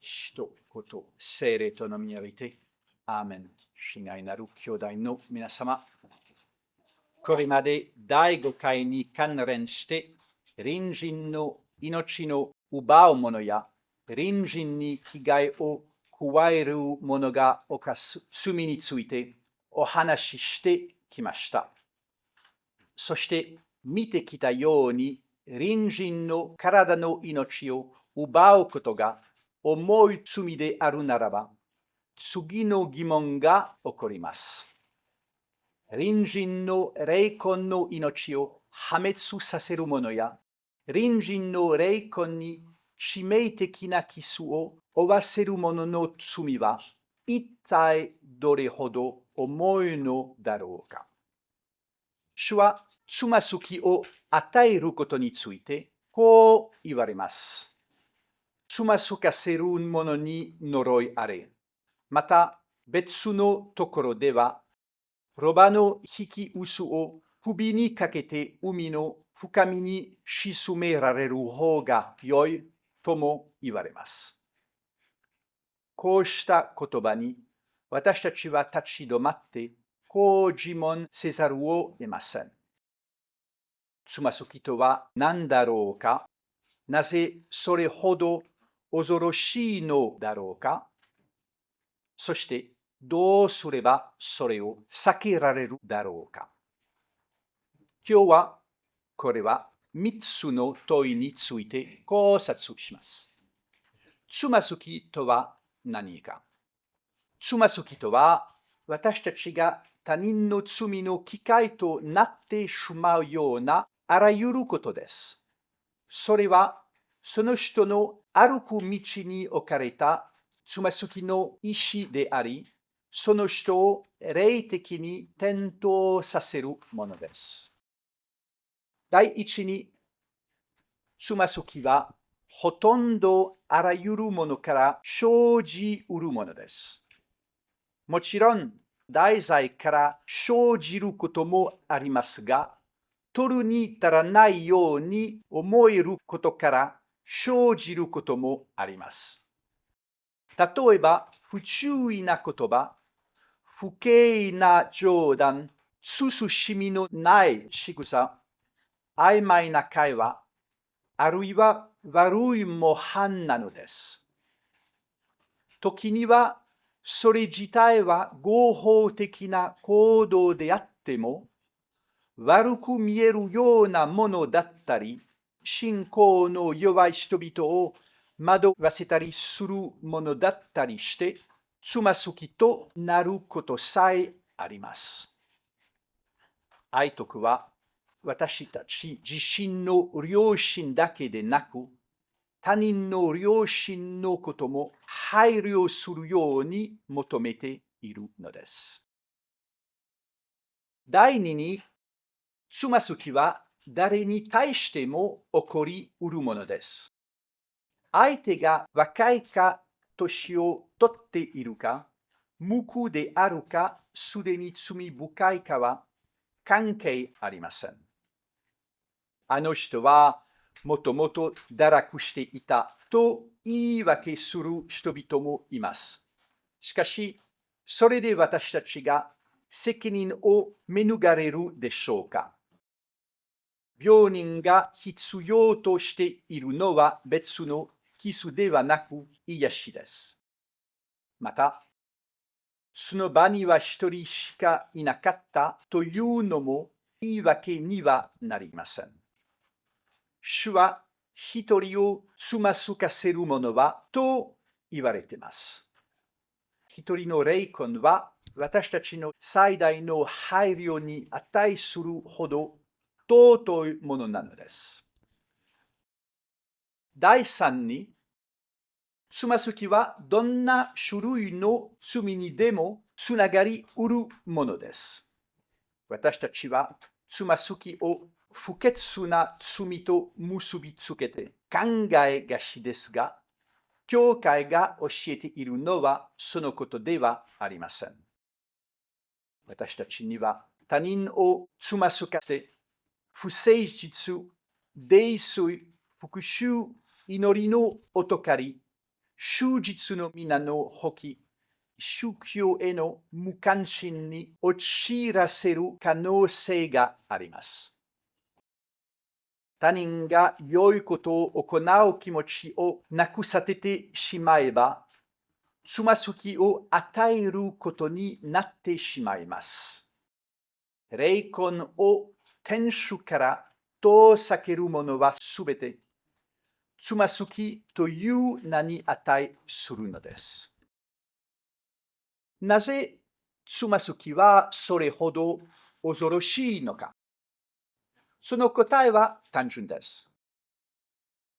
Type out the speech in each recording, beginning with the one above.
一言、聖霊とのみありて、アーメン。親愛なる兄弟の皆様、これまで第5回に関連して、隣人の命の奪う者や、隣人に危害を加える者が犯す罪についてお話ししてきました。そして見てきたように、隣人の体の命を奪うことが重い罪であるならば、次の疑問が起こります。隣人の霊魂の命を破滅させる者や、隣人の霊魂に致命的なキスを負わせる者の罪は、一体どれほど重いのだろうか。主はつまずきを与えることについてこう言われます。つまずかせる者に呪いあれ。また別のところでは、ロバの引き薄を首にかけて海の深みに沈められる方が良いとも言われます。こうした言葉に私たちは立ち止まってこう自問せざるを得ません。つまずきとは何だろうか？なぜそれほど恐ろしいのだろうか？そしてどうすればそれを避けられるだろうか？今日はこれは3つの問いについて考察します。つまずきとは何か？つまずきとは私たちが他人の罪の機会となってしまうようなあらゆることです。それはその人の歩く道に置かれたつまずきの意思であり、その人を霊的に転倒させるものです。第一に、つまずきはほとんどあらゆるものから生じうるものです。もちろん、題材から生じることもありますが、取るに足らないように思えることから生じることもあります。例えば、不注意な言葉、不敬な冗談、慎みのない仕草、曖昧な会話、あるいは悪い模範なのです。時には、それ自体は合法的な行動であっても、悪く見えるようなものだったり、信仰の弱い人々を惑わせたりするものだったりして、つまずきとなることさえあります。愛徳は私たち自身の良心だけでなく、他人の良心のことも配慮するように求めているのです。第二に、つまずきは誰に対しても起こりうるものです。相手が若いか年を取っているか、無垢であるか、すでに罪深いかは関係ありません。あの人はもともと堕落していたと言い訳する人々もいます。しかし、それで私たちが責任を免れるでしょうか？病人が必要としているのは別の傷ではなく癒しです。また、その場には一人しかいなかったというのも言い訳にはなりません。主は一人をつまずかせる者はと言われています。一人の霊魂は私たちの最大の配慮に値するほど尊いものなのです。第三に、つまずきはどんな種類の罪にでもつながりうるものです。私たちはつまずきを不潔な罪と結びつけて考えがちですが、教会が教えているのはそのことではありません。私たちには他人をつまずかせ、不誠実、泥酔、復讐、祈りのおとかり、終日の皆のほき、宗教への無関心に陥らせる可能性があります。他人が良いことを行う気持ちをなくさせてしまえば、つまずきを与えることになってしまいます。霊魂を天主から遠ざける者はすべて、つまずきという名に値するのです。なぜつまずきはそれほど恐ろしいのか。その答えは単純です。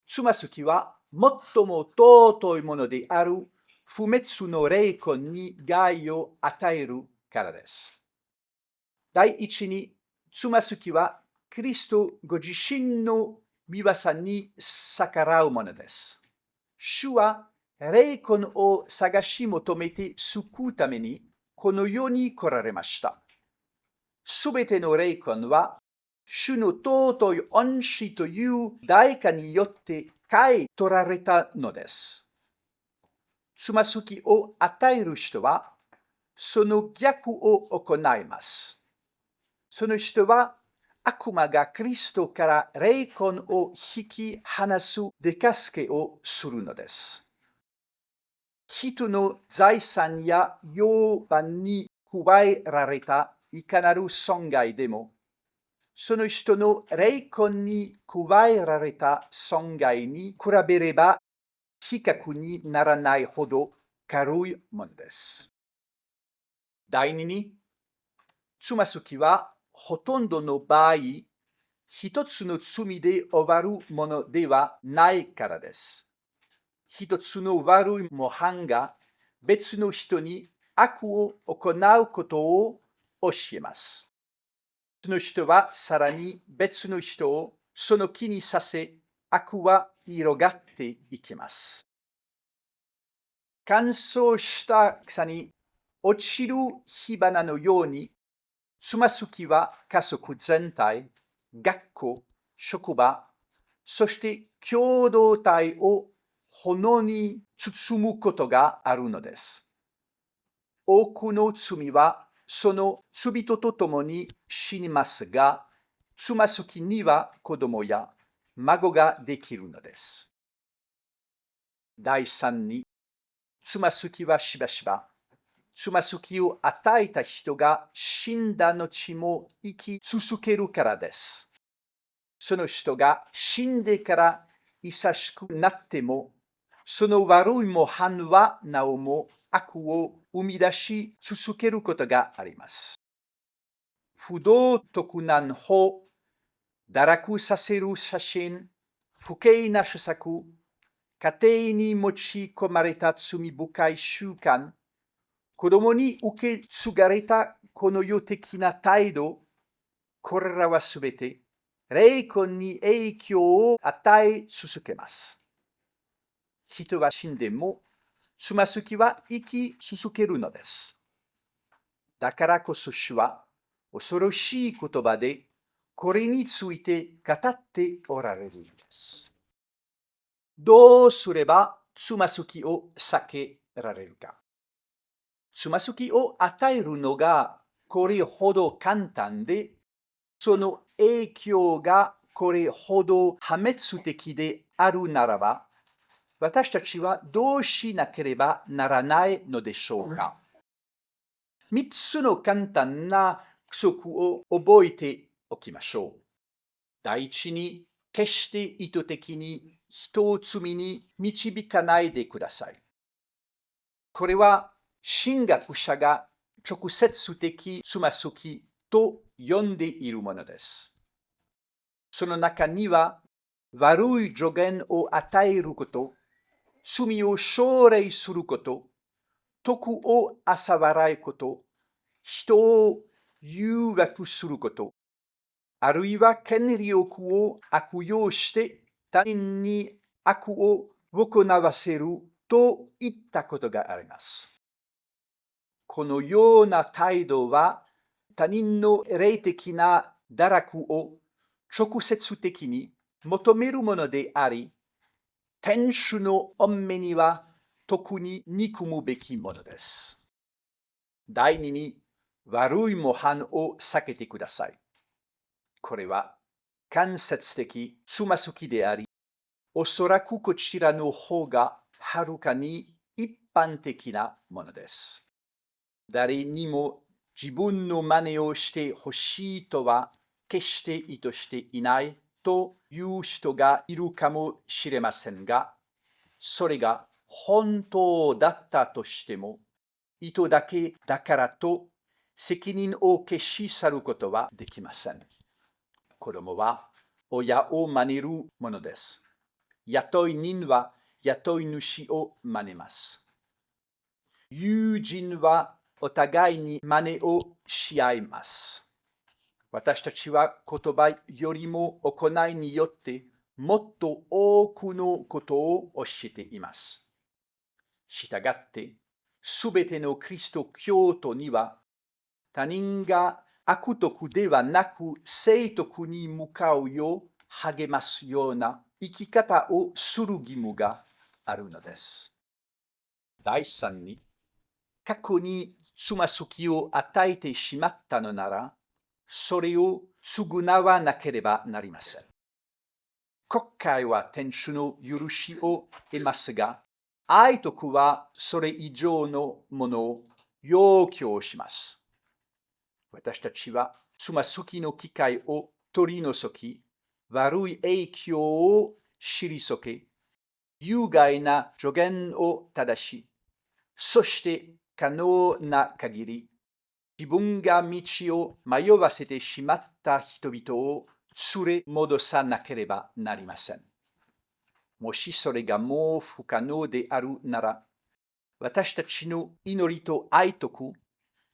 つまずきは最も尊いものである不滅の霊魂に害を与えるからです。第一に、つまずきはキリストご自身の御業に逆らうものです。主は霊魂を探し求めて救うためにこの世に来られました。すべての霊魂は主の尊い恩師という代価によって買い取られたのです。つまずきを与える人はその逆を行います。その人は悪魔がキリストから霊魂を引き離す手助けをするのです。人の財産や養伴に加えられたいかなる損害でも、その人の霊魂に加えられた損害に比べれば比較にならないほど軽いものです。第二に、つまずきはほとんどの場合、一つの罪で終わるものではないからです。一つの悪い模範が別の人に悪を行うことを教えます。その人はさらに別の人をその気にさせ、悪は広がっていきます。乾燥した草に落ちる火花のように、つまずきは家族全体、学校、職場、そして共同体を炎に包むことがあるのです。多くの罪はその罪人と共に死にますが、つまずきには子供や孫ができるのです。第三に、つまずきはしばしば、つまずきを与えた人が死んだ後も生き続けるからです。その人が死んでから久しくなっても、その悪い模範はなおも悪を生み出し続けることがあります。不道徳難法、堕落させる写真、不敬な施策、家庭に持ち込まれた罪深い習慣、子供に受け継がれたこの世的な態度、これらはすべて霊魂に影響を与え続けます。人は死んでも、つまずきは生き続けるのです。だからこそ主は恐ろしい言葉でこれについて語っておられるのです。どうすればつまずきを避けられるか。つまずきを与えるのがこれほど簡単で、その影響がこれほど破滅的であるならば、私たちはどうしなければならないのでしょうか。3つの簡単な規則を覚えておきましょう。第一に、決して意図的に人を罪に導かないでください。これは神学者が直接的つまずきと呼んでいるものです。その中には悪い助言を与えること、罪を奨励すること、徳を嘲笑うこと、人を誘惑すること、あるいは権力を悪用して他人に悪を行わせるといったことがあります。このような態度は他人の霊的な堕落を直接的に求めるものであり、天主の御目には特に憎むべきものです。第二に、悪い模範を避けてください。これは間接的つまずきであり、おそらくこちらの方がはるかに一般的なものです。誰にも自分の真似をしてほしいとは決して意図していないという人がいるかもしれませんが、それが本当だったとしても、意図だけだからと責任を消し去ることはできません。子供は親を真似るものです。雇い人は雇い主を真似ます。友人はお互いに真似をし合います。私たちは言葉よりも行いによってもっと多くのことを教えています。したがって、すべてのキリスト教徒には他人が悪徳ではなく正徳に向かうよう励ますような生き方をする義務があるのです。第三に、過去につまずきを与えてしまったのなら、それを償わなければなりません。国会は天主の許しを得ますが、愛徳はそれ以上のものを要求します。私たちはつまずきの機会を取り除き、悪い影響を退け、有害な助言を正し、そして可能な限り、自分が道を迷わせてしまった人々を連れ戻さなければなりません。もしそれがもう不可能であるなら、私たちの祈りと愛徳、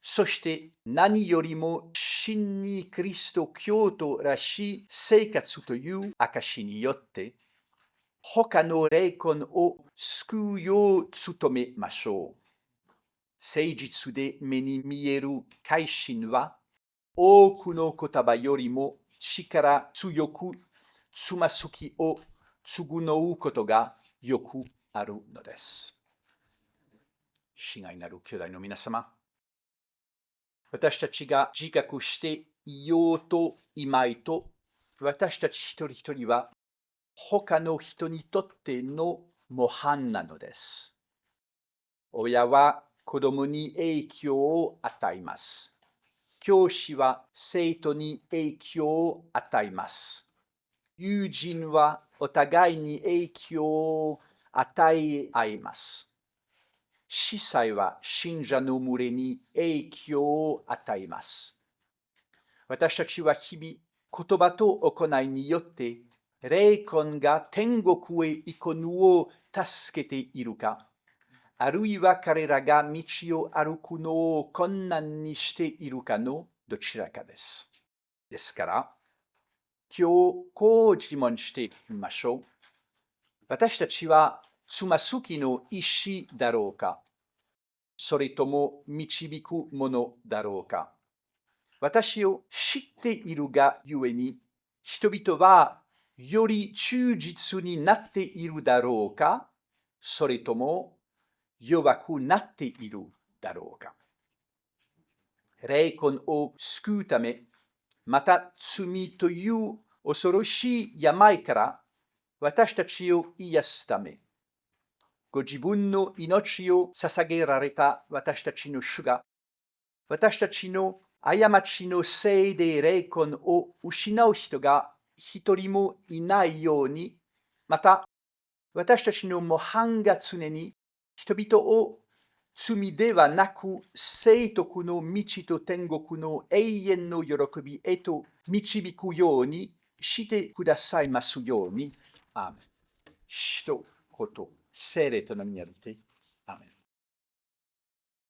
そして何よりも真にキリスト教徒らしい生活という証によって、他の霊魂を救うよう努めましょう。誠実で目に見える改心は、多くの言葉よりも力強くつまずきを償うことがよくあるのです。親愛なる兄弟の皆様、私たちが自覚していようといまいと、私たち一人一人は他の人にとっての模範なのです。親は子供に影響を与えます。教師は生徒に影響を与えます。友人はお互いに影響を与え合います。司祭は信者の群れに影響を与えます。私たちは日々言葉と行いによって霊魂が天国へ行くのを助けているか、あるいは彼らが道を歩くのを困難にしているかのどちらかです。ですから、今日こう自問してみましょう。私たちはつまずきの石だろうか、それとも導くものだろうか。私を知っているがゆえに、人々はより忠実になっているだろうか、それとも弱くなっているだろうか。霊魂を救うため、また罪という恐ろしい病から私たちを癒すため、ご自分の命を捧げられた私たちの主が、私たちの過ちのせいで霊魂を失う人が一人もいないように、また私たちの模範が常に人々を罪ではなく聖徳の道と天国の永遠の喜びへと導くようにしてくださいますように。アーメン。使徒こと聖霊とのみによって